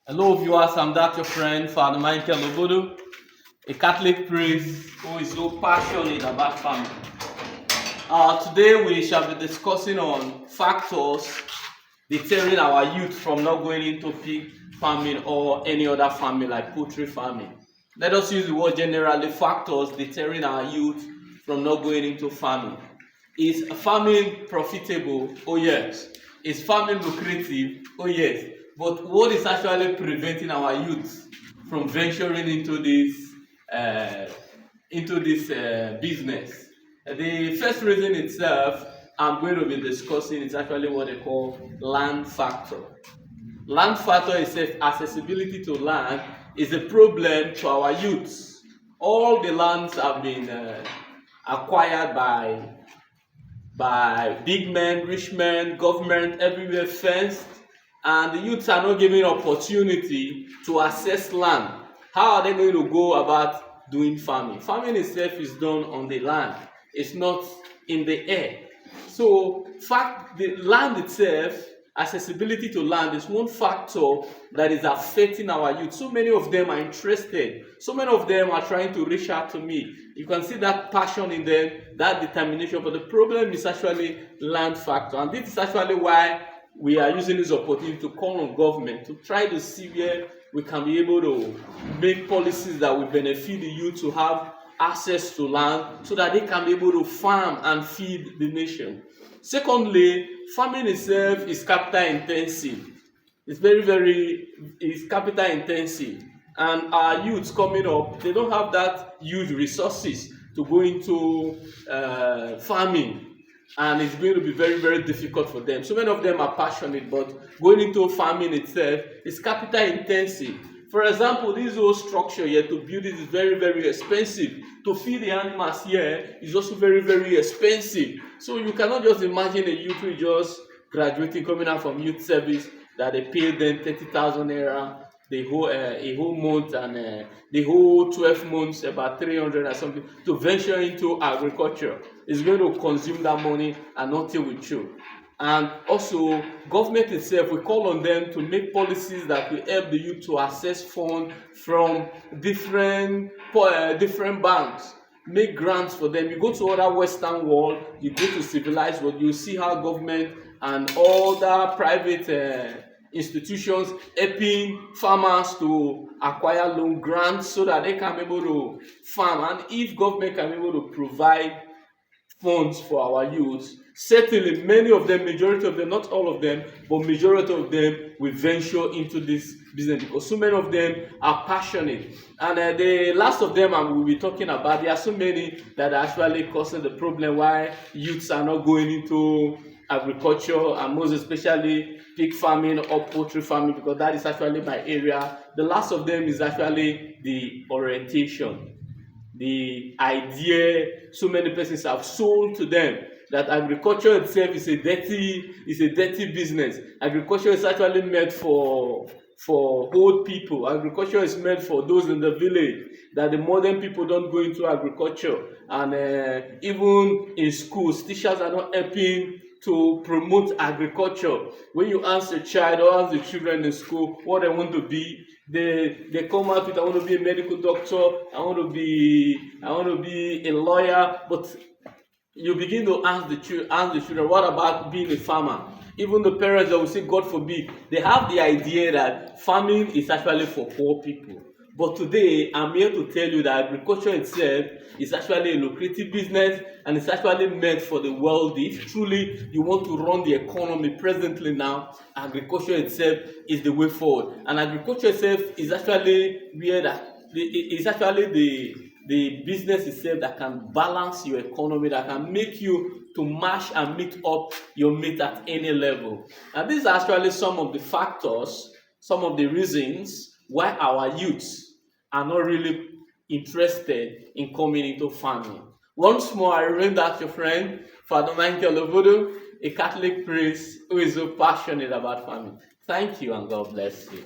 Hello, viewers. I'm that your friend, Father Michael Obodo, a Catholic priest who is so passionate about family. Today, we shall be discussing on factors deterring our youth from not going into pig farming or any other farming like poultry farming. Let us use the word generally, factors deterring our youth from not going into farming. Is farming profitable? Oh yes. Is farming lucrative? Oh yes. But what is actually preventing our youth from venturing into this business? The first reason itself I'm going to be discussing is actually what they call land factor. Land factor is accessibility to land is a problem to our youths. All the lands have been acquired by big men, rich men, government, everywhere fenced, and the youths are not given opportunity to access land. How are they going to go about doing farming? Farming itself is done on the land. It's not in the air. So, the land itself, accessibility to land is one factor that is affecting our youth. So many of them are interested. So many of them are trying to reach out to me. You can see that passion in them, that determination. But the problem is actually land factor. And this is actually why we are using this opportunity to call on government to try to see where we can be able to make policies that will benefit the youth to have access to land so that they can be able to farm and feed the nation. Secondly, farming itself is capital intensive. It's it's capital intensive. And our youths coming up, they don't have that huge resources to go into farming. And it's going to be very difficult for them. So many of them are passionate, but going into farming itself is capital intensive. For example, this whole structure here to build it is very expensive. To feed the animals here is also very expensive. So you cannot just imagine a youth who just graduating, coming out from youth service, that they pay them 30,000 naira a whole month, and the whole 12 months about 300 or something to venture into agriculture. Is going to consume that money and nothing will show. And also, government itself, we call on them to make policies that will help the youth to access funds from different banks. Make grants for them. You go to other Western world, you go to civilized world, you see how government and other private institutions helping farmers to acquire loan grants so that they can be able to farm. And if government can be able to provide funds for our youth, certainly many of them, majority of them, not all of them, but majority of them will venture into this business because so many of them are passionate. And the last of them, and we'll be talking about, there are so many that are actually causing the problem why youths are not going into agriculture, and most especially pig farming or poultry farming, because that is actually my area. The last of them is actually the orientation. The idea so many persons have sold to them that agriculture itself is a dirty business. Agriculture is actually meant for old people. Agriculture is meant for those in the village. That the modern people don't go into agriculture, and even in schools, teachers are not helping to promote agriculture. When you ask a child or ask the children in school what they want to be, they come out with, I want to be a medical doctor, I want to be a lawyer. But you begin to ask the children, what about being a farmer? Even the parents that will say, God forbid, they have the idea that farming is actually for poor people. But today, I'm here to tell you that agriculture itself is actually a lucrative business, and it's actually meant for the wealthy. If truly you want to run the economy presently now, agriculture itself is the way forward. And agriculture itself is actually the business itself that can balance your economy, that can make you to match and meet up your mate at any level. And these are actually some of the factors, some of the reasons why our youths are not really interested in coming into farming. Once more, I remain that your friend, Father Michael Obodo, a Catholic priest who is so passionate about farming. Thank you, and God bless you.